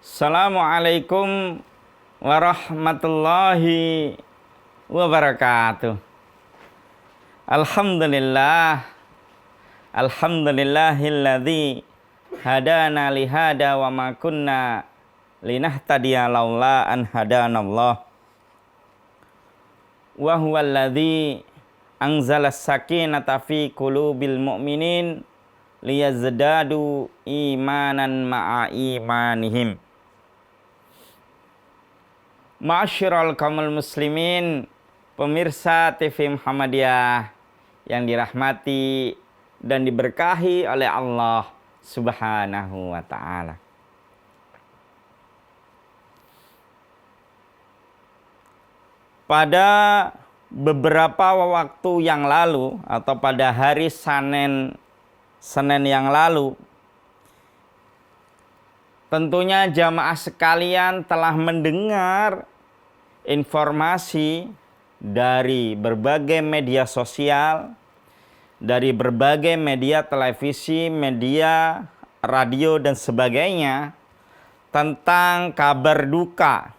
Assalamualaikum warahmatullahi wabarakatuh. Alhamdulillahilladzi hadana lihada wa ma kunna linahtadiya laula an hadanallah. Wa huwallazi anzalas sakinata fi qulubil mu'minin liyazdadu imanan ma'a imanihim. Ma'asyiral kaumul muslimin, pemirsa TV Muhammadiyah yang dirahmati dan diberkahi oleh Allah Subhanahu wa ta'ala. Pada beberapa waktu yang lalu atau pada hari Senin yang lalu, tentunya jamaah sekalian telah mendengar informasi dari berbagai media sosial, dari berbagai media televisi, media radio dan sebagainya tentang kabar duka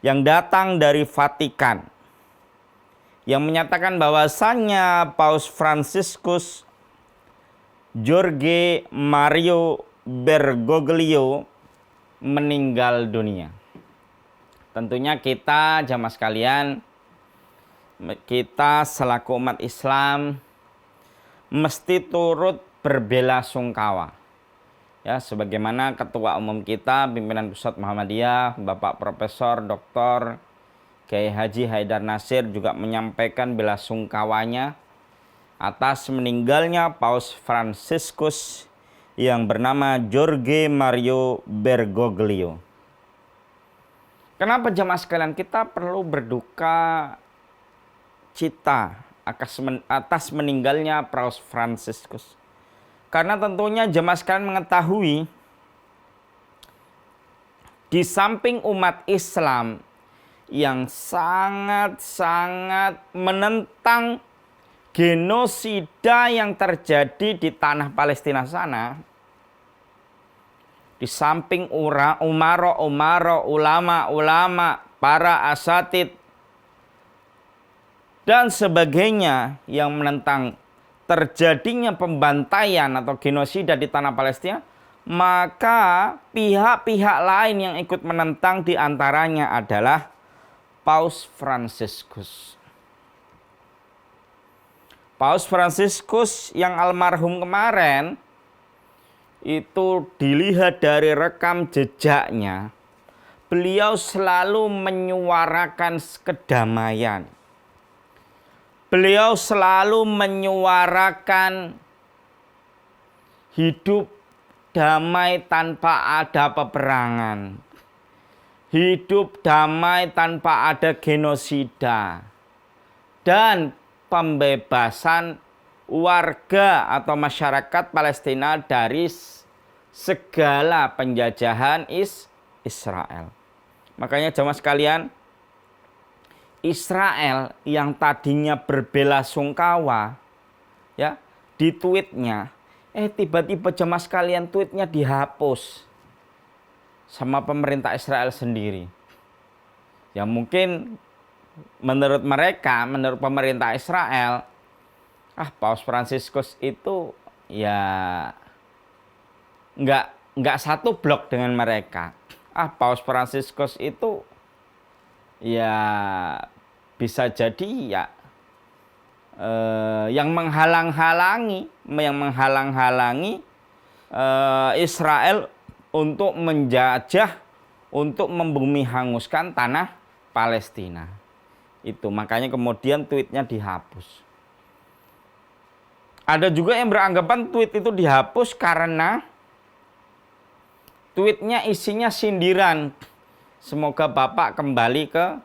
yang datang dari Vatikan yang menyatakan bahwasannya Paus Fransiskus Jorge Mario Bergoglio meninggal dunia. Tentunya kita jamaah sekalian, kita selaku umat Islam mesti turut berbelasungkawa. Ya, sebagaimana Ketua Umum kita, Pimpinan Pusat Muhammadiyah, Bapak Profesor Dr. Kiai Haji Haidar Nasir juga menyampaikan belasungkawanya atas meninggalnya Paus Fransiskus yang bernama Jorge Mario Bergoglio. Kenapa jemaah sekalian kita perlu berduka cita atas meninggalnya Paus Fransiskus? Karena tentunya jemaah sekalian mengetahui di samping umat Islam yang sangat-sangat menentang genosida yang terjadi di tanah Palestina sana, di samping ulama, para asatid dan sebagainya yang menentang terjadinya pembantaian atau genosida di tanah Palestina, maka pihak-pihak lain yang ikut menentang diantaranya adalah Paus Fransiskus. Paus Fransiskus yang almarhum kemarin itu dilihat dari rekam jejaknya, beliau selalu menyuarakan kedamaian. Beliau selalu menyuarakan hidup damai tanpa ada peperangan. Hidup damai tanpa ada genosida. Dan pembebasan warga atau masyarakat Palestina dari segala penjajahan Israel. Makanya jemaah sekalian, Israel yang tadinya berbelasungkawa ya di tweetnya, tiba-tiba jemaah sekalian tweetnya dihapus sama pemerintah Israel sendiri. Ya mungkin menurut mereka, menurut pemerintah Israel, Paus Fransiskus itu ya nggak satu blok dengan mereka. Paus Fransiskus itu ya bisa jadi ya yang menghalang-halangi Israel untuk menjajah, untuk membumi hanguskan tanah Palestina. Itu makanya kemudian tweetnya dihapus. Ada juga yang beranggapan tweet itu dihapus karena tweetnya isinya sindiran. Semoga Bapak kembali ke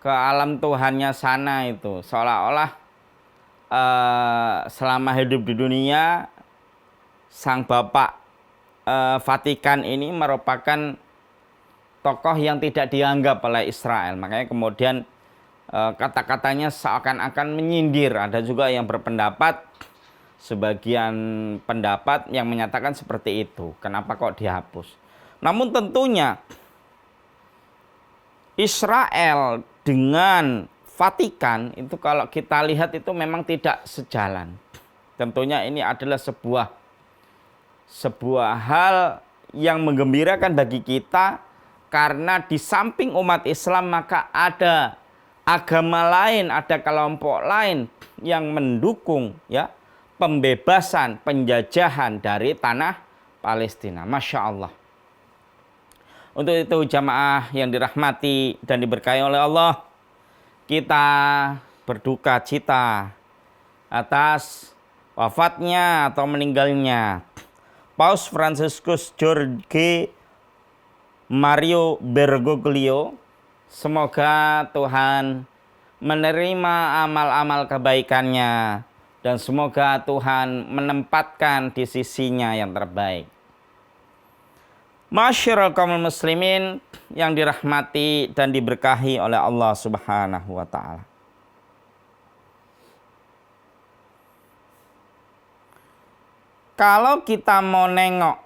alam Tuhannya sana itu. Seolah-olah selama hidup di dunia, Sang Bapak Vatikan ini merupakan tokoh yang tidak dianggap oleh Israel. Makanya kemudian kata-katanya seakan-akan menyindir. Ada juga yang berpendapat, sebagian pendapat yang menyatakan seperti itu. Kenapa kok dihapus? Namun tentunya Israel dengan Vatikan itu kalau kita lihat itu memang tidak sejalan. Tentunya ini adalah sebuah hal yang menggembirakan bagi kita, karena di samping umat Islam maka ada agama lain, ada kelompok lain yang mendukung ya pembebasan, penjajahan dari tanah Palestina. Masya Allah. Untuk itu jamaah yang dirahmati dan diberkahi oleh Allah, kita berduka cita atas wafatnya atau meninggalnya Paus Fransiskus Jorge Mario Bergoglio. Semoga Tuhan menerima amal-amal kebaikannya dan semoga Tuhan menempatkan di sisinya yang terbaik. Masyarul kaum muslimin yang dirahmati dan diberkahi oleh Allah Subhanahu wa taala. Kalau kita mau nengok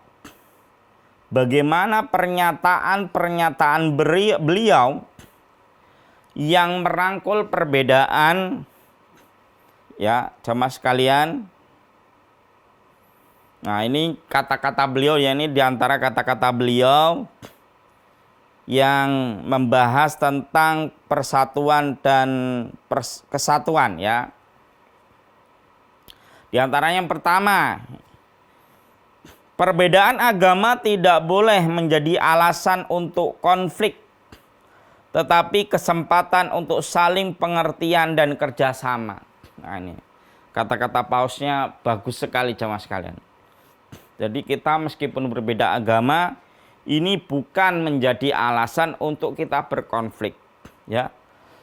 bagaimana pernyataan beliau yang merangkul perbedaan, ya jamaah sekalian. Nah ini kata-kata beliau, ya ini diantara kata-kata beliau yang membahas tentang persatuan dan kesatuan ya. Di antaranya yang pertama, perbedaan agama tidak boleh menjadi alasan untuk konflik, tetapi kesempatan untuk saling pengertian dan kerjasama. Nah ini kata-kata pausnya bagus sekali jamaah sekalian. Jadi kita meskipun berbeda agama, ini bukan menjadi alasan untuk kita berkonflik, ya.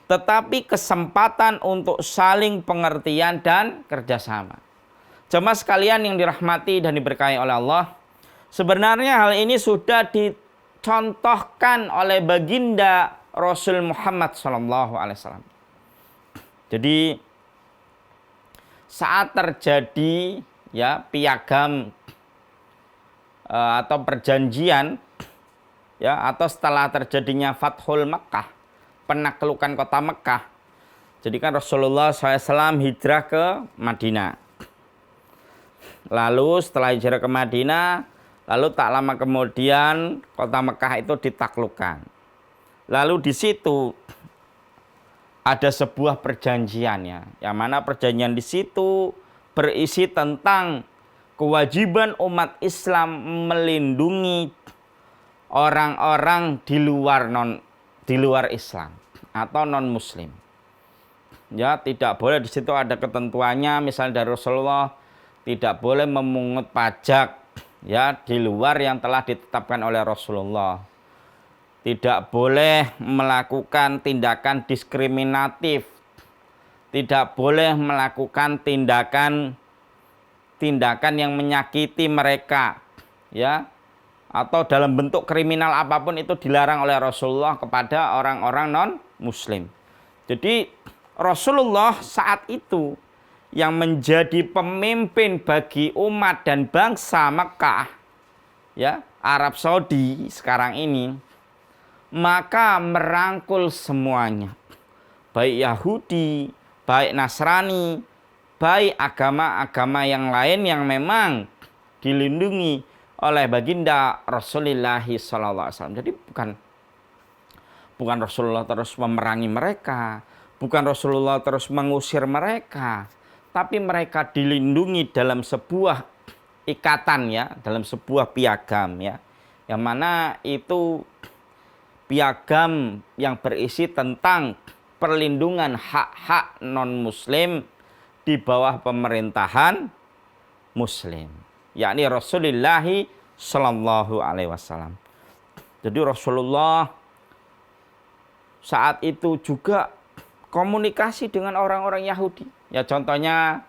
Tetapi kesempatan untuk saling pengertian dan kerjasama. Jemaah sekalian yang dirahmati dan diberkahi oleh Allah, sebenarnya hal ini sudah dicontohkan oleh baginda Rasul Muhammad SAW. Jadi saat terjadi ya piagam atau perjanjian ya, atau setelah terjadinya Fathul Makkah, penaklukan kota Mekah. Jadi kan Rasulullah SAW hijrah ke Madinah. Lalu setelah hijrah ke Madinah, lalu tak lama kemudian kota Mekah itu ditaklukkan. Lalu di situ ada sebuah perjanjian ya, yang mana perjanjian di situ berisi tentang kewajiban umat Islam melindungi orang-orang di luar Islam atau non Muslim. Ya, tidak boleh, di situ ada ketentuannya, misalnya dari Rasulullah tidak boleh memungut pajak ya di luar yang telah ditetapkan oleh Rasulullah. Tidak boleh melakukan tindakan diskriminatif. Tidak boleh melakukan tindakan yang menyakiti mereka ya, atau dalam bentuk kriminal apapun itu dilarang oleh Rasulullah kepada orang-orang non Muslim. Jadi Rasulullah saat itu yang menjadi pemimpin bagi umat dan bangsa Mekah ya, Arab Saudi sekarang ini, maka merangkul semuanya, baik Yahudi, baik Nasrani, baik agama-agama yang lain yang memang dilindungi oleh baginda Rasulullah SAW. Jadi bukan Rasulullah terus memerangi mereka, bukan Rasulullah terus mengusir mereka, tapi mereka dilindungi dalam sebuah ikatan ya, dalam sebuah piagam ya, yang mana itu piagam yang berisi tentang perlindungan hak-hak non-Muslim di bawah pemerintahan Muslim, yakni Rasulullah Shallallahu Alaihi Wasallam. Jadi Rasulullah saat itu juga komunikasi dengan orang-orang Yahudi. Ya contohnya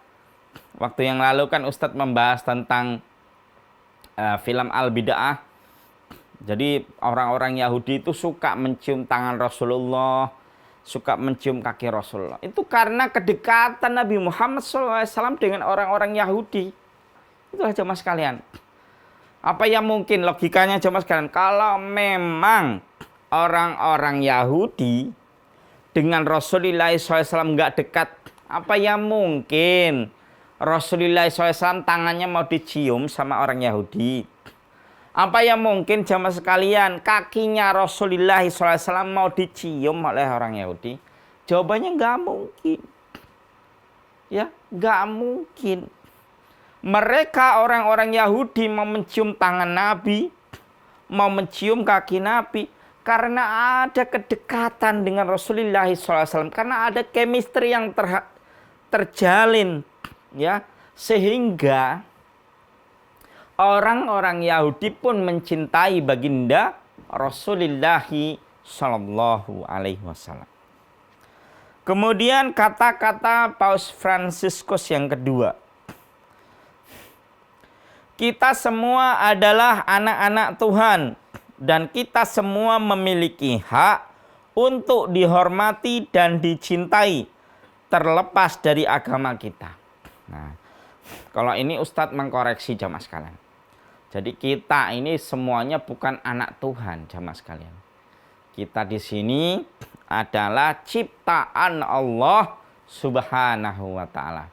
waktu yang lalu kan Ustadz membahas tentang film Al-Bid'ah Jadi orang-orang Yahudi itu suka mencium tangan Rasulullah, suka mencium kaki Rasulullah. Itu karena kedekatan Nabi Muhammad SAW dengan orang-orang Yahudi. Itulah jemaah sekalian. Apa yang mungkin logikanya jemaah sekalian? Kalau memang orang-orang Yahudi dengan Rasulullah SAW nggak dekat, apa yang mungkin Rasulullah SAW tangannya mau dicium sama orang Yahudi? Apa yang mungkin jamaah sekalian kakinya Rasulullah SAW mau dicium oleh orang Yahudi? Jawabannya nggak mungkin. Ya, nggak mungkin. Mereka orang-orang Yahudi mau mencium tangan Nabi, mau mencium kaki Nabi, karena ada kedekatan dengan Rasulullah SAW. Karena ada chemistry yang terjalin. Ya, sehingga orang-orang Yahudi pun mencintai baginda Rasulullah Shallallahu Alaihi Wasallam. Kemudian kata-kata Paus Fransiskus yang kedua, kita semua adalah anak-anak Tuhan dan kita semua memiliki hak untuk dihormati dan dicintai terlepas dari agama kita. Nah, kalau ini Ustadz mengkoreksi jamaah sekalian. Jadi kita ini semuanya bukan anak Tuhan, jamaah sekalian. Kita di sini adalah ciptaan Allah Subhanahu wa taala.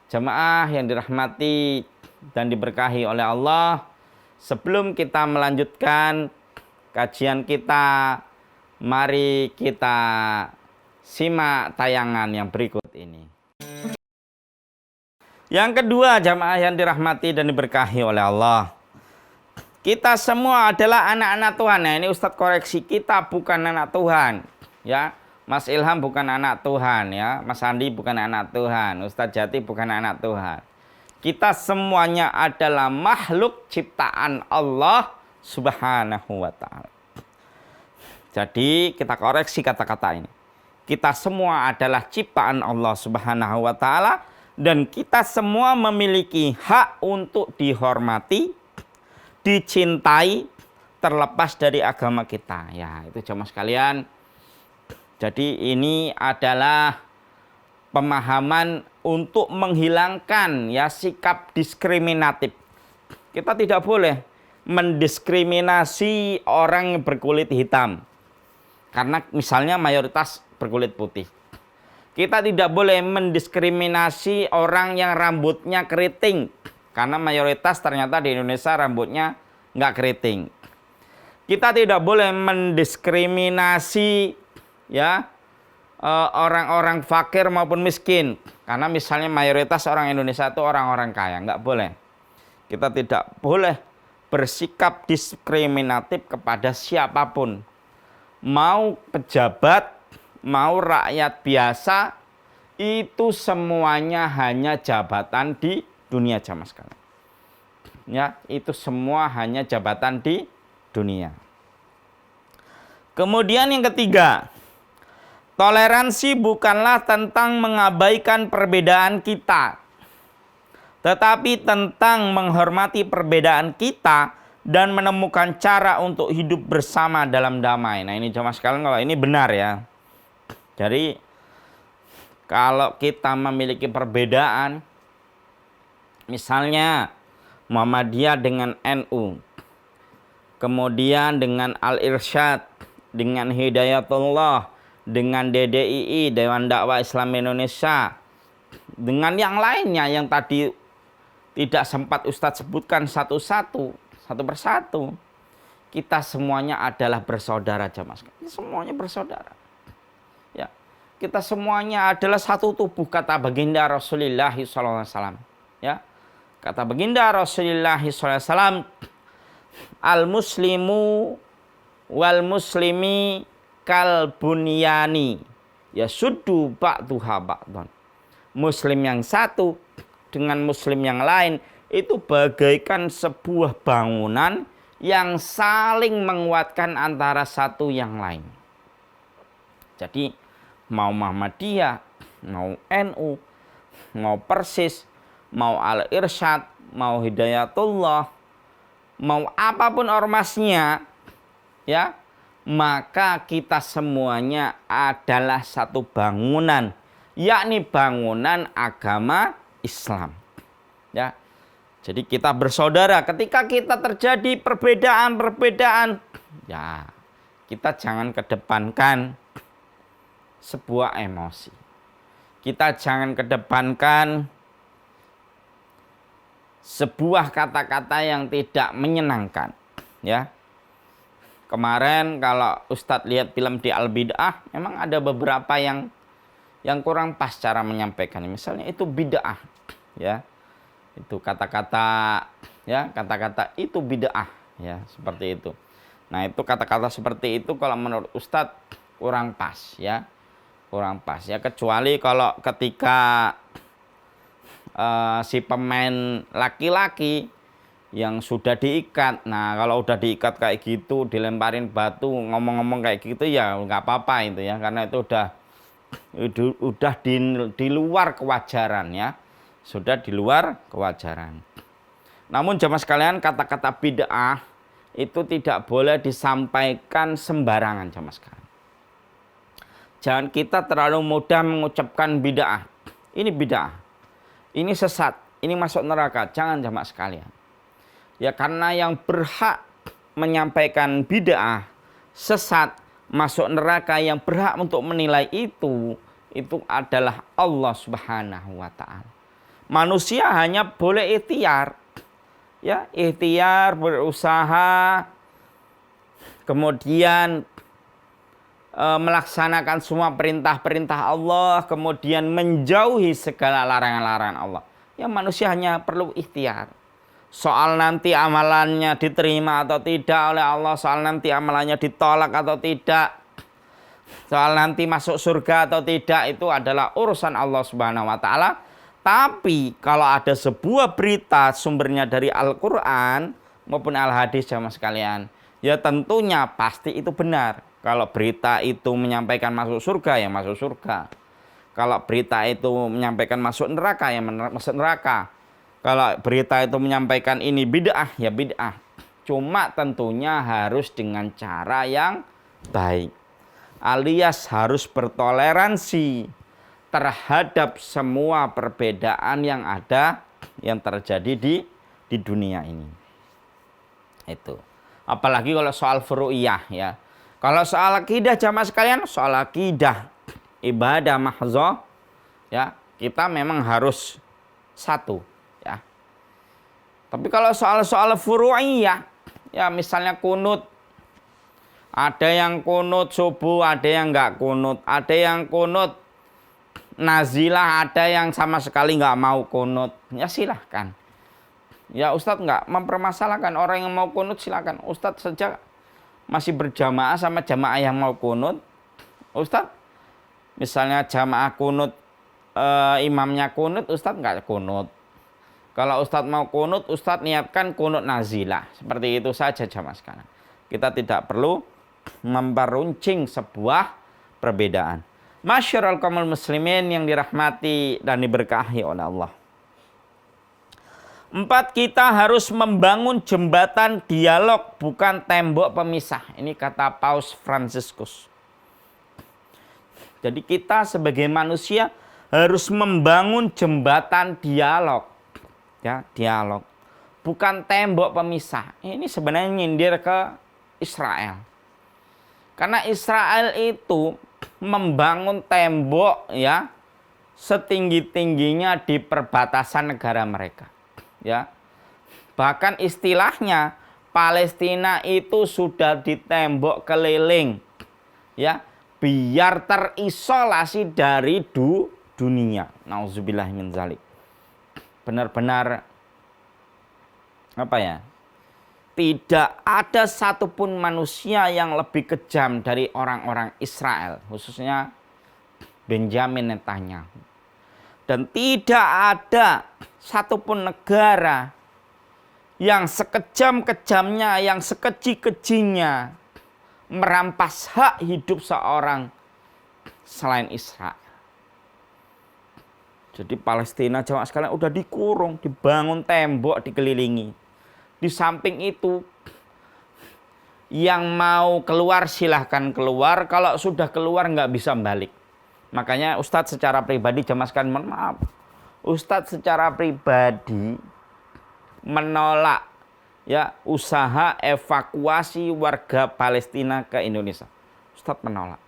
Jamaah yang dirahmati dan diberkahi oleh Allah, sebelum kita melanjutkan kajian kita, mari kita simak tayangan yang berikut ini. Yang kedua, jamaah yang dirahmati dan diberkahi oleh Allah, kita semua adalah anak-anak Tuhan. Nah, ini Ustadz koreksi, kita bukan anak Tuhan, ya. Mas Ilham bukan anak Tuhan, ya. Mas Andi bukan anak Tuhan, Ustadz Jati bukan anak Tuhan. Kita semuanya adalah makhluk ciptaan Allah Subhanahu wa taala. Jadi kita koreksi kata-kata ini. Kita semua adalah ciptaan Allah Subhanahu wa taala dan kita semua memiliki hak untuk dihormati, dicintai terlepas dari agama kita. Ya, itu jemaah sekalian. Jadi ini adalah pemahaman untuk menghilangkan ya sikap diskriminatif. Kita tidak boleh mendiskriminasi orang yang berkulit hitam. Karena misalnya mayoritas berkulit putih. Kita tidak boleh mendiskriminasi orang yang rambutnya keriting. Karena mayoritas ternyata di Indonesia rambutnya nggak keriting. Kita tidak boleh mendiskriminasi ya orang-orang fakir maupun miskin. Karena misalnya mayoritas orang Indonesia itu orang-orang kaya. Nggak boleh. Kita tidak boleh bersikap diskriminatif kepada siapapun. Mau pejabat, mau rakyat biasa, itu semuanya hanya jabatan di dunia jamaah sekalian. Ya, itu semua hanya jabatan di dunia. Kemudian yang ketiga, toleransi bukanlah tentang mengabaikan perbedaan kita, tetapi tentang menghormati perbedaan kita dan menemukan cara untuk hidup bersama dalam damai. Nah, ini jamaah sekalian, kalau ini benar ya. Jadi kalau kita memiliki perbedaan, misalnya Muhammadiyah dengan NU, kemudian dengan Al-Irsyad, dengan Hidayatullah, dengan DDII, Dewan Dakwah Islam Indonesia, dengan yang lainnya yang tadi tidak sempat Ustadz sebutkan satu persatu. Kita semuanya adalah bersaudara jamaah sekalian. Semuanya bersaudara. Ya, kita semuanya adalah satu tubuh, kata baginda Rasulullah SAW. Ya, kata baginda Rasulullah SAW, al-muslimu wal muslimi kal bunyani yasuddu ba'duha ba'dan. Muslim yang satu dengan muslim yang lain itu bagaikan sebuah bangunan yang saling menguatkan antara satu yang lain. Jadi mau Muhammadiyah, mau NU, mau Persis, mau Al-Irsyad, mau Hidayatullah, mau apapun ormasnya, ya, maka kita semuanya adalah satu bangunan, yakni bangunan agama Islam. Ya. Jadi kita bersaudara. Ketika kita terjadi perbedaan-perbedaan, ya, kita jangan kedepankan sebuah emosi. Kita jangan kedepankan sebuah kata-kata yang tidak menyenangkan, ya. Kemarin kalau Ustadz lihat film di Al-Bid'ah, memang ada beberapa yang kurang pas cara menyampaikan. Misalnya itu bid'ah, ya. Itu kata-kata, ya, kata-kata itu bid'ah, ya, seperti itu. Nah, itu kata-kata seperti itu kalau menurut Ustadz kurang pas, ya. Kurang pas, ya, kecuali kalau ketika si pemain laki-laki yang sudah diikat. Nah, kalau udah diikat kayak gitu, dilemparin batu, ngomong-ngomong kayak gitu, ya nggak apa-apa itu, ya, karena itu udah di luar kewajaran, ya. Sudah di luar kewajaran. Namun jamaah sekalian, kata-kata bid'ah itu tidak boleh disampaikan sembarangan, jamaah sekalian. Jangan kita terlalu mudah mengucapkan bid'ah. Ini bid'ah, ini sesat, ini masuk neraka. Jangan, jamaah sekalian. Ya, karena yang berhak menyampaikan bid'ah, sesat, masuk neraka, yang berhak untuk menilai itu adalah Allah Subhanahu wa Ta'ala. Manusia hanya boleh ikhtiar, ya, ikhtiar, berusaha, kemudian melaksanakan semua perintah-perintah Allah, kemudian menjauhi segala larangan-larangan Allah. Ya, manusia hanya perlu ikhtiar. Soal nanti amalannya diterima atau tidak oleh Allah, soal nanti amalannya ditolak atau tidak, soal nanti masuk surga atau tidak, itu adalah urusan Allah Subhanahu wa Ta'ala. Tapi kalau ada sebuah berita sumbernya dari Al-Quran maupun Al-Hadis, jamaah sekalian, ya tentunya pasti itu benar. Kalau berita itu menyampaikan masuk surga, ya masuk surga. Kalau berita itu menyampaikan masuk neraka, ya masuk neraka. Kalau berita itu menyampaikan ini bid'ah, ya bid'ah. Cuma tentunya harus dengan cara yang baik, alias harus bertoleransi terhadap semua perbedaan yang ada, yang terjadi di dunia ini. Itu. Apalagi kalau soal furu'iyah, ya. Kalau soal akidah, jamaah sekalian, soal akidah, ibadah mahdzah, ya, kita memang harus satu, ya. Tapi kalau soal furu'iyah, ya, misalnya kunut, ada yang kunut subuh, ada yang enggak kunut, ada yang kunut nazilah, ada yang sama sekali enggak mau kunut, ya silahkan. Ya, Ustadz enggak mempermasalahkan, orang yang mau kunut silahkan. Ustadz sejak masih berjamaah sama jamaah yang mau kunut, Ustadz, misalnya jamaah kunut, imamnya kunut, Ustadz enggak kunut. Kalau Ustadz mau kunut, Ustadz niatkan kunut nazilah. Seperti itu saja, jamaah sekalian. Kita tidak perlu memperuncing sebuah perbedaan. Masyarul kaumul muslimin yang dirahmati dan diberkahi oleh Allah. 4, kita harus membangun jembatan dialog, bukan tembok pemisah. Ini kata Paus Fransiskus. Jadi kita sebagai manusia harus membangun jembatan dialog, ya, dialog, bukan tembok pemisah. Ini sebenarnya nyindir ke Israel. Karena Israel itu membangun tembok, ya, setinggi-tingginya di perbatasan negara mereka. Ya, bahkan istilahnya Palestina itu sudah ditembok keliling, ya, biar terisolasi dari dunia. Nauzubillah min dzalik. Benar-benar apa ya? Tidak ada satupun manusia yang lebih kejam dari orang-orang Israel, khususnya Benjamin Netanyahu. Dan tidak ada satupun negara yang sekejam-kejamnya, yang sekeji-kejinya merampas hak hidup seorang selain Israel. Jadi Palestina, jamaah sekalian, udah dikurung, dibangun tembok, dikelilingi. Di samping itu Yang mau keluar silahkan keluar, kalau sudah keluar nggak bisa balik. Makanya Ustadz secara pribadi, jamaah sekalian, mohon maaf, Ustadz secara pribadi menolak ya usaha evakuasi warga Palestina ke Indonesia. Ustadz menolak.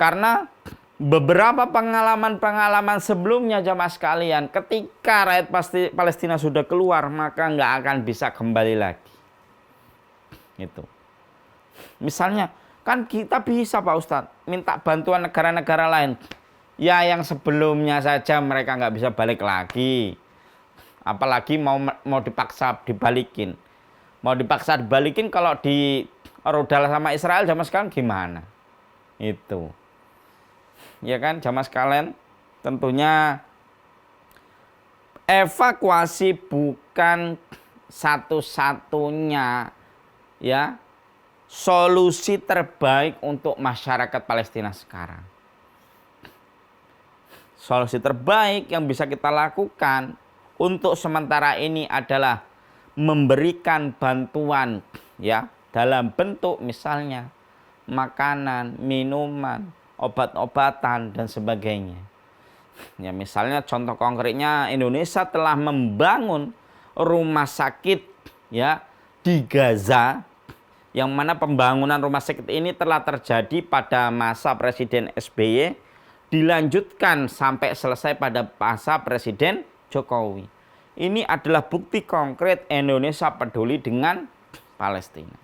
Karena beberapa pengalaman-pengalaman sebelumnya jamaah sekalian, ketika rakyat Palestina sudah keluar, maka nggak akan bisa kembali lagi. Gitu. Misalnya, kan kita bisa Pak Ustadz minta bantuan negara-negara lain. Ya yang sebelumnya saja mereka nggak bisa balik lagi. Apalagi mau dipaksa dibalikin. Mau dipaksa dibalikin kalau di rudal sama Israel jamaah sekalian gimana? Itu. Ya kan jamaah sekalian, tentunya evakuasi bukan satu-satunya ya solusi terbaik untuk masyarakat Palestina sekarang. Solusi terbaik yang bisa kita lakukan untuk sementara ini adalah memberikan bantuan ya dalam bentuk misalnya makanan, minuman, obat-obatan dan sebagainya. Ya misalnya contoh konkretnya Indonesia telah membangun rumah sakit ya di Gaza, yang mana pembangunan rumah sakit ini telah terjadi pada masa Presiden SBY, dilanjutkan sampai selesai pada masa Presiden Jokowi. Ini adalah bukti konkret Indonesia peduli dengan Palestina.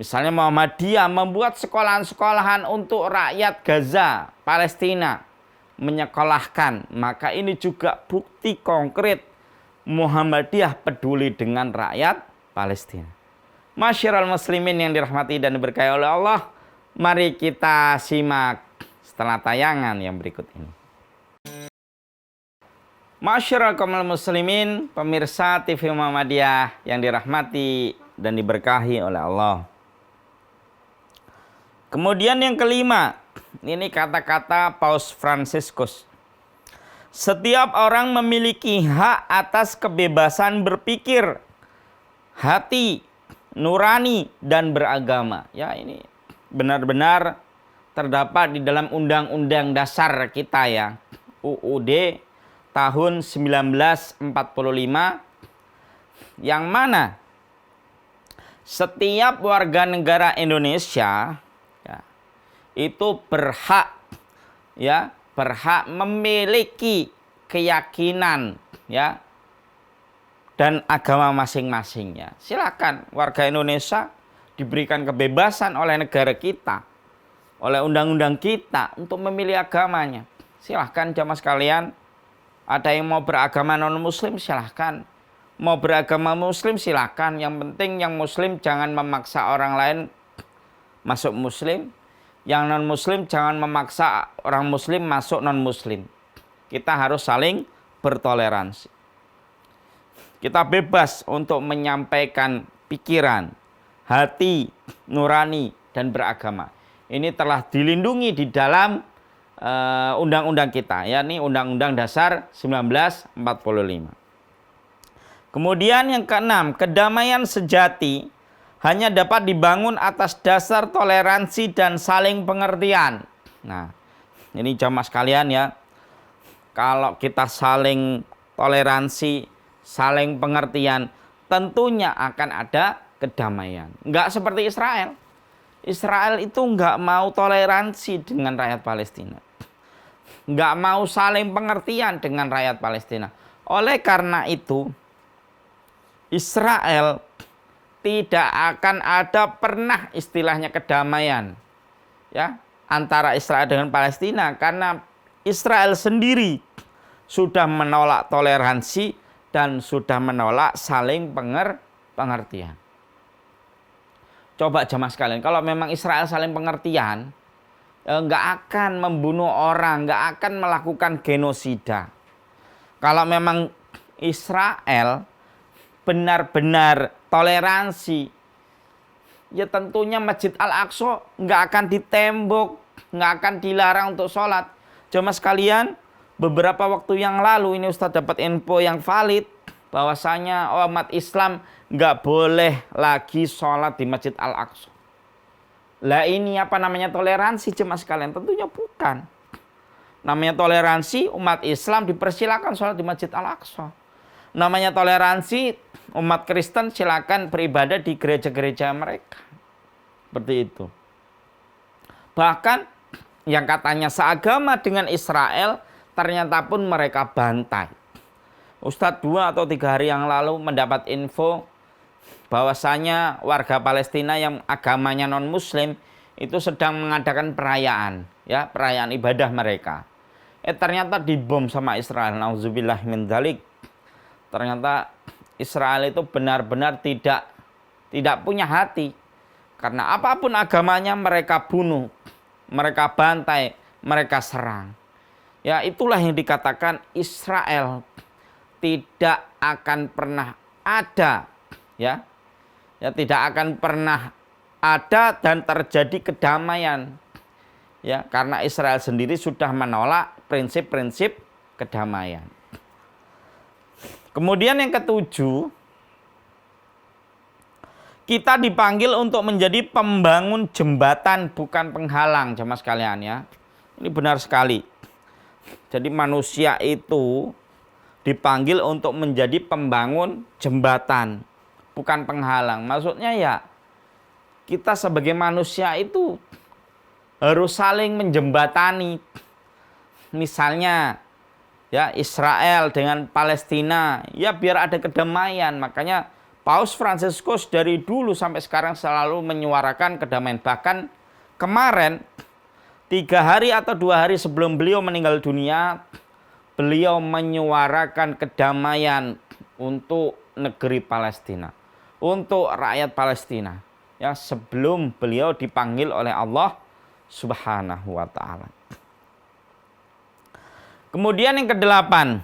Misalnya Muhammadiyah membuat sekolahan-sekolahan untuk rakyat Gaza, Palestina, menyekolahkan. Maka ini juga bukti konkret Muhammadiyah peduli dengan rakyat Palestina. Masyiral muslimin yang dirahmati dan diberkahi oleh Allah, mari kita simak setelah tayangan yang berikut ini. Masyiral kaum muslimin, pemirsa TV Muhammadiyah yang dirahmati dan diberkahi oleh Allah. Kemudian yang kelima, ini kata-kata Paus Fransiskus. Setiap orang memiliki hak atas kebebasan berpikir, hati, nurani, dan beragama. Ya, ini benar-benar terdapat di dalam Undang-Undang Dasar kita ya, UUD tahun 1945, yang mana setiap warga negara Indonesia ya, itu berhak memiliki keyakinan ya dan agama masing-masingnya. Silakan warga Indonesia diberikan kebebasan oleh negara kita, oleh undang-undang kita untuk memilih agamanya. Silahkan jamaah sekalian, ada yang mau beragama non-muslim silahkan, mau beragama muslim silahkan. Yang penting yang muslim jangan memaksa orang lain masuk muslim, yang non-muslim jangan memaksa orang muslim masuk non-muslim. Kita harus saling bertoleransi. Kita bebas untuk menyampaikan pikiran, hati, nurani, dan beragama. Ini telah dilindungi di dalam undang-undang kita, yakni Undang-Undang Dasar 1945. Kemudian yang keenam, kedamaian sejati hanya dapat dibangun atas dasar toleransi dan saling pengertian. Nah, ini jamaah sekalian ya, kalau kita saling toleransi, saling pengertian, tentunya akan ada kedamaian. Enggak seperti Israel. Israel itu enggak mau toleransi dengan rakyat Palestina. Enggak mau saling pengertian dengan rakyat Palestina. Oleh karena itu, Israel tidak akan ada pernah istilahnya kedamaian ya antara Israel dengan Palestina, karena Israel sendiri sudah menolak toleransi dan sudah menolak saling pengertian. Coba jamaah sekalian, kalau memang Israel saling pengertian, nggak akan membunuh orang, nggak akan melakukan genosida. Kalau memang Israel benar-benar toleransi, ya tentunya Masjid Al-Aqsa nggak akan ditembok, nggak akan dilarang untuk sholat. Jamaah sekalian, beberapa waktu yang lalu ini Ustadz dapat info yang valid bahwasanya umat Islam nggak boleh lagi sholat di Masjid Al-Aqsa. Lah ini apa namanya toleransi jemaah sekalian? Tentunya bukan. Namanya toleransi umat Islam dipersilakan sholat di Masjid Al-Aqsa. Namanya toleransi umat Kristen silakan beribadah di gereja-gereja mereka. Seperti itu. Bahkan yang katanya seagama dengan Israel ternyata pun mereka bantai. Ustadz 2 atau 3 hari yang lalu mendapat info bahwasanya warga Palestina yang agamanya non-muslim itu sedang mengadakan perayaan, ya, perayaan ibadah mereka. Ternyata dibom sama Israel. Nauzubillah min dzalik. Ternyata Israel itu benar-benar tidak punya hati. Karena apapun agamanya mereka bunuh, mereka bantai, mereka serang. Ya, itulah yang dikatakan Israel tidak akan pernah ada, ya. Ya, tidak akan pernah ada dan terjadi kedamaian. Ya, karena Israel sendiri sudah menolak prinsip-prinsip kedamaian. Kemudian yang ketujuh, kita dipanggil untuk menjadi pembangun jembatan bukan penghalang, jemaah sekalian ya. Ini benar sekali. Jadi manusia itu dipanggil untuk menjadi pembangun jembatan, bukan penghalang. Maksudnya ya, kita sebagai manusia itu harus saling menjembatani. Misalnya ya Israel dengan Palestina, ya biar ada kedamaian. Makanya Paus Fransiskus dari dulu sampai sekarang selalu menyuarakan kedamaian. Bahkan kemarin 3 hari atau 2 hari sebelum beliau meninggal dunia, beliau menyuarakan kedamaian untuk negeri Palestina, untuk rakyat Palestina. Ya, sebelum beliau dipanggil oleh Allah Subhanahu wa taala. Kemudian yang ke-8,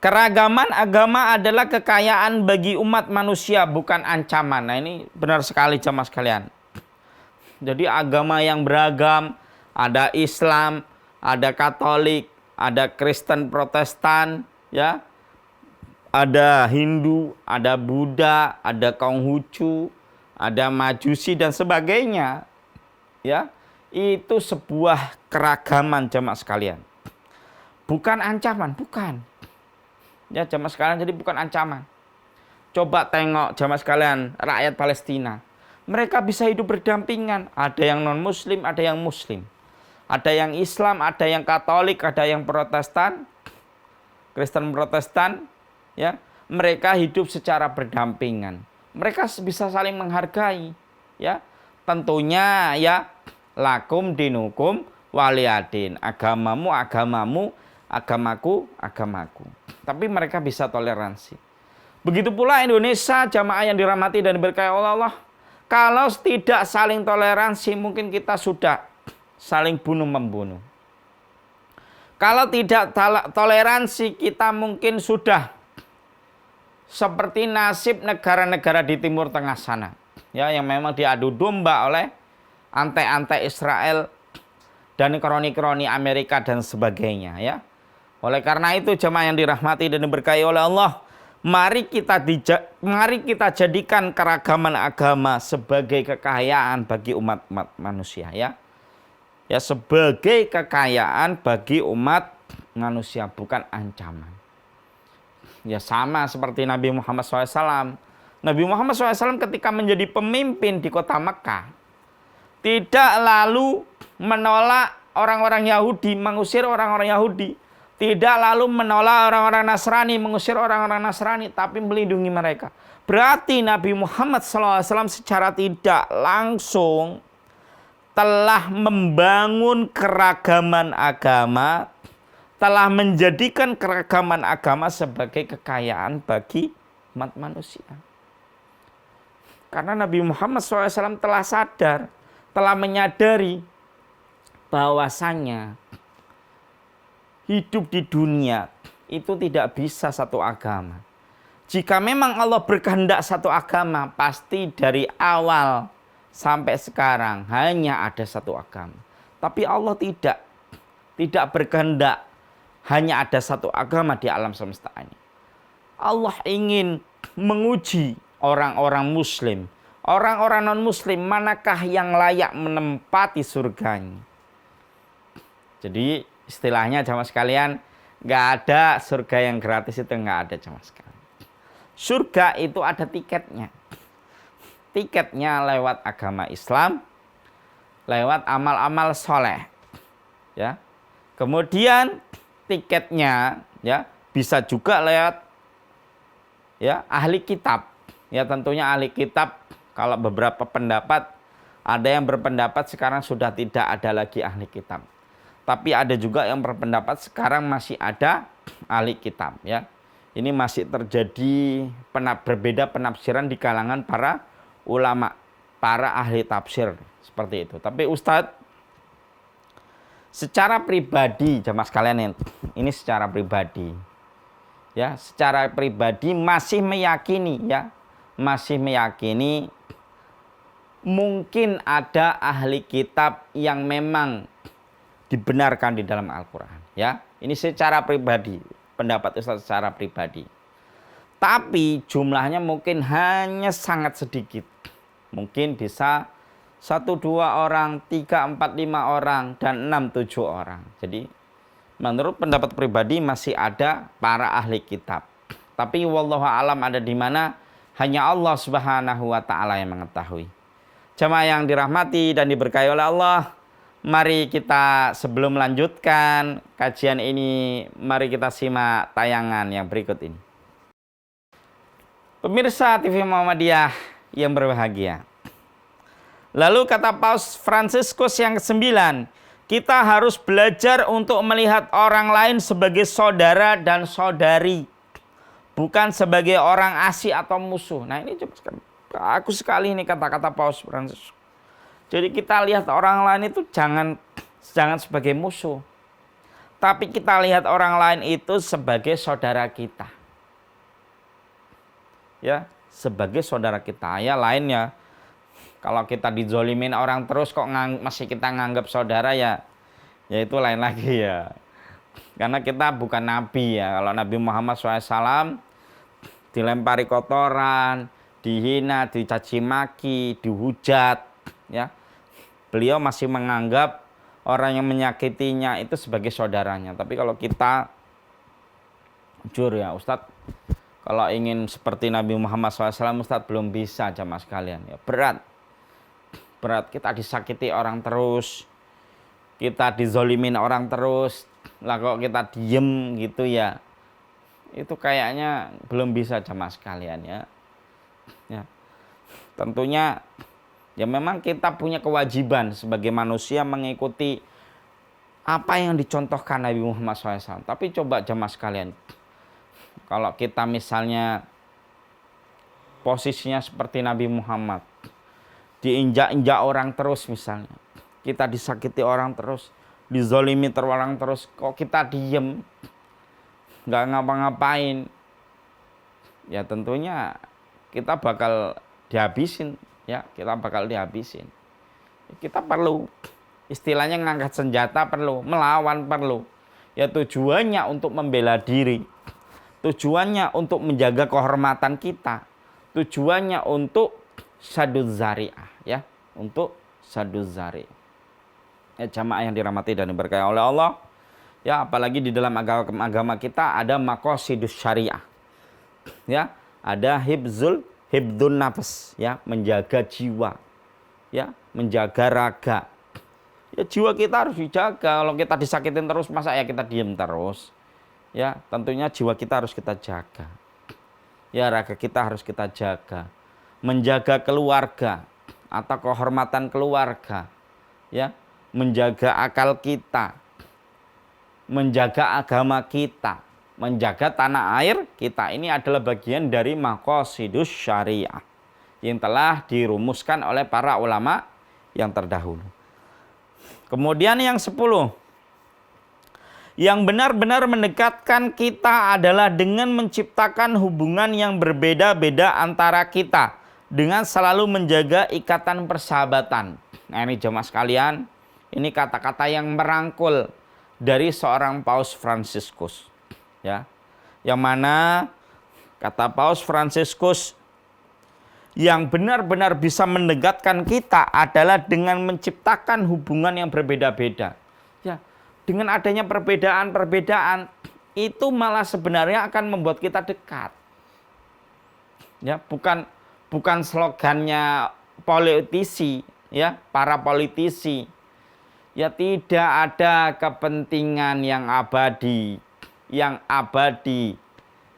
keragaman agama adalah kekayaan bagi umat manusia, bukan ancaman. Nah, ini benar sekali jamaah sekalian. Jadi agama yang beragam, ada Islam, ada Katolik, ada Kristen Protestan, ya. Ada Hindu, ada Buddha, ada Konghucu, ada Majusi dan sebagainya. Ya. Itu sebuah keragaman jamaah sekalian. Bukan ancaman, bukan. Ya jamaah sekalian, jadi bukan ancaman. Coba tengok jamaah sekalian, rakyat Palestina. Mereka bisa hidup berdampingan. Ada yang non-muslim, ada yang muslim. Ada yang Islam, ada yang Katolik, ada yang Protestan. Kristen Protestan. Ya, mereka hidup secara berdampingan. Mereka bisa saling menghargai. Ya, tentunya ya lakum dinukum waliyadin. Agamamu, agamamu, agamaku, agamaku. Tapi mereka bisa toleransi. Begitu pula Indonesia, jamaah yang dirahmati dan diberkahi oleh Allah. Kalau tidak saling toleransi, mungkin kita sudah saling bunuh-membunuh. Kalau tidak toleransi, kita mungkin sudah seperti nasib negara-negara di Timur Tengah sana. Ya, yang memang diadu domba oleh antek-antek Israel dan kroni-kroni Amerika dan sebagainya, ya. Oleh karena itu jemaah yang dirahmati dan diberkahi oleh Allah, mari kita jadikan keragaman agama sebagai kekayaan bagi umat manusia, ya. Ya, sebagai kekayaan bagi umat manusia, bukan ancaman. Ya, sama seperti Nabi Muhammad SAW. Nabi Muhammad SAW ketika menjadi pemimpin di kota Mekah, tidak lalu menolak orang-orang Yahudi, mengusir orang-orang Yahudi. Tidak lalu menolak orang-orang Nasrani, mengusir orang-orang Nasrani, tapi melindungi mereka. Berarti Nabi Muhammad SAW secara tidak langsung telah membangun keragaman agama, telah menjadikan keragaman agama sebagai kekayaan bagi umat manusia. Karena Nabi Muhammad SAW telah sadar, telah menyadari bahwasannya hidup di dunia itu tidak bisa satu agama. Jika memang Allah berkehendak satu agama, pasti dari awal sampai sekarang hanya ada satu agama. Tapi Allah tidak berkehendak hanya ada satu agama di alam semesta ini. Allah ingin menguji orang-orang muslim. Orang-orang non-muslim manakah yang layak menempati surganya? Jadi istilahnya jamaah sekalian, nggak ada surga yang gratis, itu nggak ada jamaah sekalian. Surga itu ada tiketnya. Tiketnya lewat agama Islam, lewat amal-amal soleh. Ya. Kemudian tiketnya ya bisa juga lewat ya ahli kitab. Ya tentunya ahli kitab. Kalau beberapa pendapat, ada yang berpendapat sekarang sudah tidak ada lagi ahli kitab. Tapi ada juga yang berpendapat sekarang masih ada ahli kitab. Ya, ini masih terjadi berbeda penafsiran di kalangan para ulama, para ahli tafsir seperti itu. Tapi Ustadz, secara pribadi, jamaah sekalian, ini secara pribadi, ya, secara pribadi masih meyakini, ya, masih meyakini. Mungkin ada ahli kitab yang memang dibenarkan di dalam Al-Quran. Ya, ini secara pribadi, pendapat Ustaz secara pribadi. Tapi jumlahnya mungkin hanya sangat sedikit. Mungkin bisa 1, 2 orang, 3, 4, 5 orang, dan 6, 7 orang. Jadi menurut pendapat pribadi masih ada para ahli kitab. Tapi wallahu alam ada di mana hanya Allah Subhanahu wa taala yang mengetahui. Jamaah yang dirahmati dan diberkahi oleh Allah, mari kita sebelum melanjutkan kajian ini, mari kita simak tayangan yang berikut ini. Pemirsa TV Muhammadiyah yang berbahagia. Lalu kata Paus Fransiskus yang ke-9, kita harus belajar untuk melihat orang lain sebagai saudara dan saudari, bukan sebagai orang asing atau musuh. Nah ini aku sekali ini kata-kata Paus Fransiskus. Jadi kita lihat orang lain itu jangan sebagai musuh. Tapi kita lihat orang lain itu sebagai saudara kita. Ya, sebagai saudara kita. Ya lainnya, kalau kita dizolimin orang terus kok masih kita nganggap saudara, ya itu lain lagi ya. Karena kita bukan nabi ya. Kalau Nabi Muhammad SAW dilempari kotoran, dihina, dicaci maki, dihujat, ya, beliau masih menganggap orang yang menyakitinya itu sebagai saudaranya. Tapi kalau kita jujur ya Ustadz, kalau ingin seperti Nabi Muhammad SAW, Ustadz belum bisa jamaah sekalian. Ya, berat, kita disakiti orang terus, kita dizolimin orang terus, lah kok kita diem gitu ya, itu kayaknya belum bisa jamaah sekalian ya. Ya, tentunya ya memang kita punya kewajiban sebagai manusia mengikuti apa yang dicontohkan Nabi Muhammad SAW. Tapi coba jamaah sekalian, kalau kita misalnya posisinya seperti Nabi Muhammad, diinjak-injak orang terus misalnya, kita disakiti orang terus, dizolimi orang terus, kok kita diem, nggak ngapa-ngapain, ya tentunya kita bakal dihabisin, ya kita bakal dihabisin. Kita perlu istilahnya ngangkat senjata, perlu melawan, perlu ya, tujuannya untuk membela diri, tujuannya untuk menjaga kehormatan kita, tujuannya untuk saduz zari'ah, ya, untuk saduz zari'ah. Ya jamaah yang dirahmati dan diberkahi oleh Allah, ya apalagi di dalam agama kita ada maqasidus syariah, ya, ada hibdun nafs, ya, menjaga jiwa, ya, menjaga raga. Ya jiwa kita harus dijaga. Kalau kita disakitin terus, masa ya kita diem terus? Ya tentunya jiwa kita harus kita jaga. Ya raga kita harus kita jaga. Menjaga keluarga atau kehormatan keluarga, ya, menjaga akal kita, menjaga agama kita, menjaga tanah air kita. Ini adalah bagian dari maqasidus syariah yang telah dirumuskan oleh para ulama yang terdahulu. Kemudian yang 10, yang benar-benar mendekatkan kita adalah dengan menciptakan hubungan yang berbeda-beda antara kita dengan selalu menjaga ikatan persahabatan. Nah ini jemaah sekalian, ini kata-kata yang merangkul dari seorang Paus Fransiskus, ya, yang mana kata Paus Fransiskus, yang benar-benar bisa mendekatkan kita adalah dengan menciptakan hubungan yang berbeda-beda. Ya, dengan adanya perbedaan-perbedaan itu malah sebenarnya akan membuat kita dekat. Ya, bukan slogannya politisi, ya, para politisi. Ya, tidak ada kepentingan yang abadi,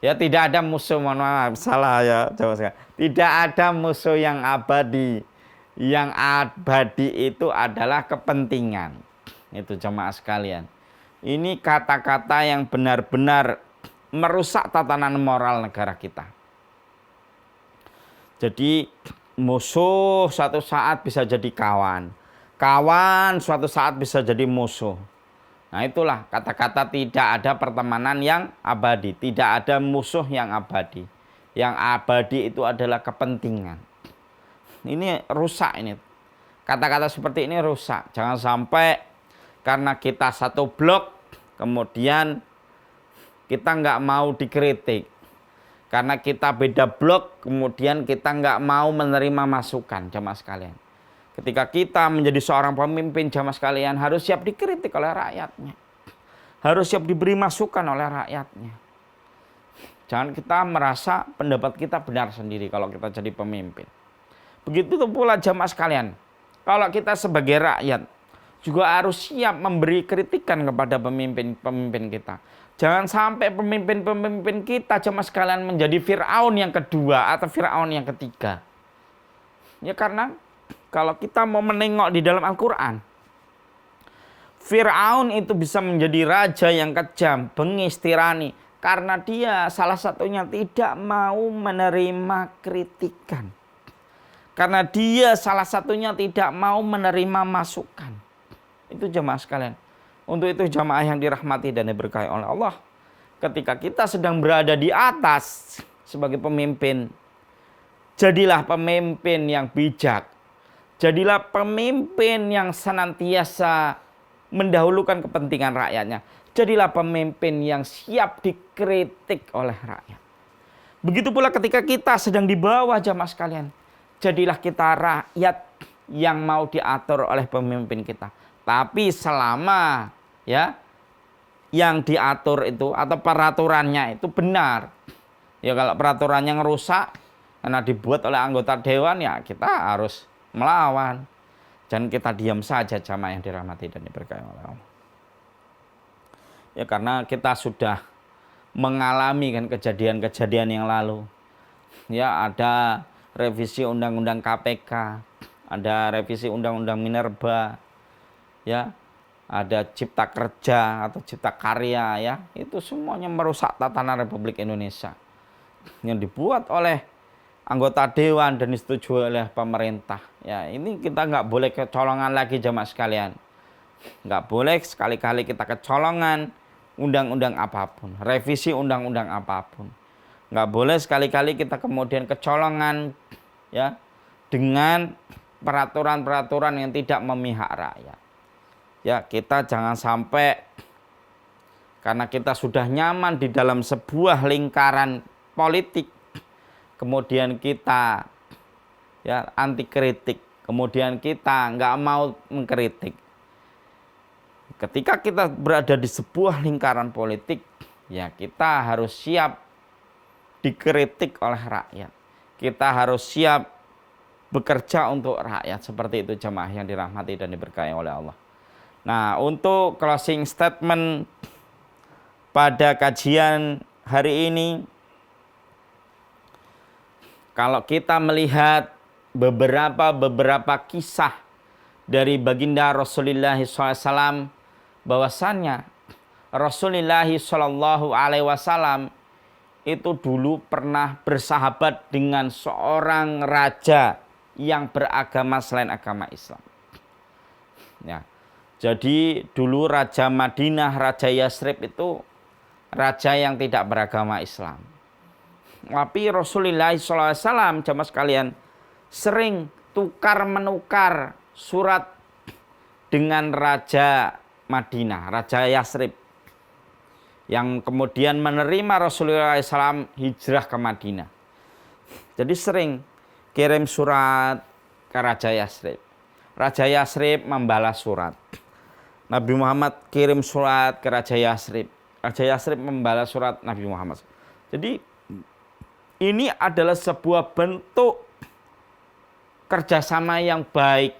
Ya, tidak ada musuh, mohon maaf, salah ya, jawab saya. Tidak ada musuh yang abadi. Yang abadi itu adalah kepentingan. Itu jemaah sekalian. Ini kata-kata yang benar-benar merusak tatanan moral negara kita. Jadi musuh suatu saat bisa jadi kawan. Kawan suatu saat bisa jadi musuh. Nah, itulah kata-kata tidak ada pertemanan yang abadi, tidak ada musuh yang abadi. Yang abadi itu adalah kepentingan. Ini rusak ini. Kata-kata seperti ini rusak. Jangan sampai karena kita satu blok, kemudian kita nggak mau dikritik. Karena kita beda blok, kemudian kita nggak mau menerima masukan, jamaah sekalian. Ketika kita menjadi seorang pemimpin, jamaah sekalian, harus siap dikritik oleh rakyatnya. Harus siap diberi masukan oleh rakyatnya. Jangan kita merasa pendapat kita benar sendiri kalau kita jadi pemimpin. Begitu pula jamaah sekalian. Kalau kita sebagai rakyat juga harus siap memberi kritikan kepada pemimpin-pemimpin kita. Jangan sampai pemimpin-pemimpin kita jamaah sekalian menjadi Fir'aun yang kedua atau Fir'aun yang ketiga. Ya, karena kalau kita mau menengok di dalam Al-Quran, Fir'aun itu bisa menjadi raja yang kejam, bengis, tirani. Karena dia salah satunya tidak mau menerima kritikan. Karena dia salah satunya tidak mau menerima masukan. Itu jemaah sekalian. Untuk itu jemaah yang dirahmati dan diberkahi oleh Allah. Ketika kita sedang berada di atas sebagai pemimpin, jadilah pemimpin yang bijak. Jadilah pemimpin yang senantiasa mendahulukan kepentingan rakyatnya. Jadilah pemimpin yang siap dikritik oleh rakyat. Begitu pula ketika kita sedang di bawah jamaah sekalian. Jadilah kita rakyat yang mau diatur oleh pemimpin kita. Tapi selama ya yang diatur itu atau peraturannya itu benar. Ya, kalau peraturannya ngerusak karena dibuat oleh anggota dewan, ya kita harus melawan. Dan kita diam saja jamaah yang dirahmati dan diberkahi oleh Allah. Ya, karena kita sudah mengalami kan kejadian-kejadian yang lalu. Ya, ada revisi undang-undang KPK, ada revisi undang-undang Minerba, ya, ada cipta kerja atau cipta karya, ya, itu semuanya merusak tatanan Republik Indonesia yang dibuat oleh anggota dewan dan disetujui oleh pemerintah. Ya, ini kita nggak boleh kecolongan lagi jamaah sekalian. Nggak boleh sekali-kali kita kecolongan undang-undang apapun, revisi undang-undang apapun. Nggak boleh sekali-kali kita kemudian kecolongan ya dengan peraturan-peraturan yang tidak memihak rakyat. Ya, kita jangan sampai karena kita sudah nyaman di dalam sebuah lingkaran politik, kemudian kita ya anti kritik, kemudian kita nggak mau mengkritik. Ketika kita berada di sebuah lingkaran politik, ya kita harus siap dikritik oleh rakyat. Kita harus siap bekerja untuk rakyat. Seperti itu jemaah yang dirahmati dan diberkahi oleh Allah. Nah, untuk closing statement pada kajian hari ini, kalau kita melihat beberapa kisah dari baginda Rasulullah SAW, bahwasannya Rasulullah SAW itu dulu pernah bersahabat dengan seorang raja yang beragama selain agama Islam. Ya, jadi dulu Raja Madinah, Raja Yasrib itu raja yang tidak beragama Islam. Tapi Rasulullah SAW, jamaah sekalian, sering tukar-menukar surat dengan Raja Madinah, Raja Yasrib, yang kemudian menerima Rasulullah SAW hijrah ke Madinah. Jadi sering kirim surat ke Raja Yasrib. Raja Yasrib membalas surat. Nabi Muhammad kirim surat ke Raja Yasrib. Raja Yasrib membalas surat Nabi Muhammad. Jadi ini adalah sebuah bentuk kerjasama yang baik,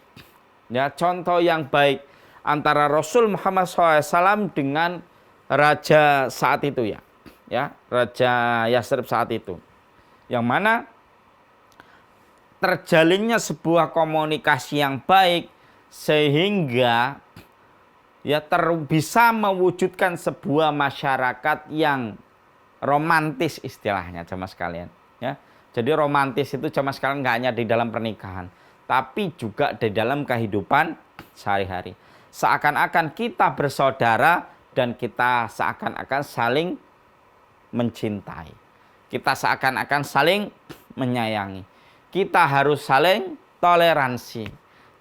ya, contoh yang baik antara Rasul Muhammad SAW dengan raja saat itu, ya, Raja Yasrib saat itu, yang mana terjalinnya sebuah komunikasi yang baik sehingga ya bisa mewujudkan sebuah masyarakat yang romantis istilahnya jamaah sekalian, ya. Jadi romantis itu jamaah sekalian nggak hanya di dalam pernikahan, tapi juga di dalam kehidupan sehari-hari. Seakan-akan kita bersaudara dan kita seakan-akan saling mencintai. Kita seakan-akan saling menyayangi. Kita harus saling toleransi.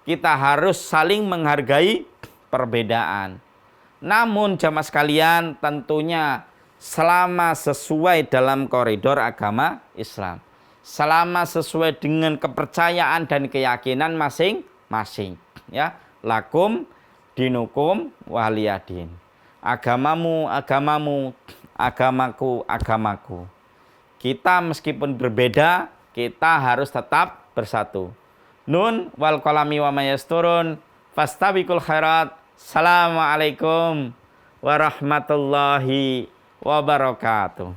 Kita harus saling menghargai perbedaan. Namun jamaah sekalian tentunya selama sesuai dalam koridor agama Islam. Selama sesuai dengan kepercayaan dan keyakinan masing-masing, ya. Lakum dinukum waliyadin. Agamamu agamamu, agamaku agamaku. Kita meskipun berbeda, kita harus tetap bersatu. Nun wal qalami wa mayasturun fastabiqul khairat. Assalamualaikum warahmatullahi wabarakatuh.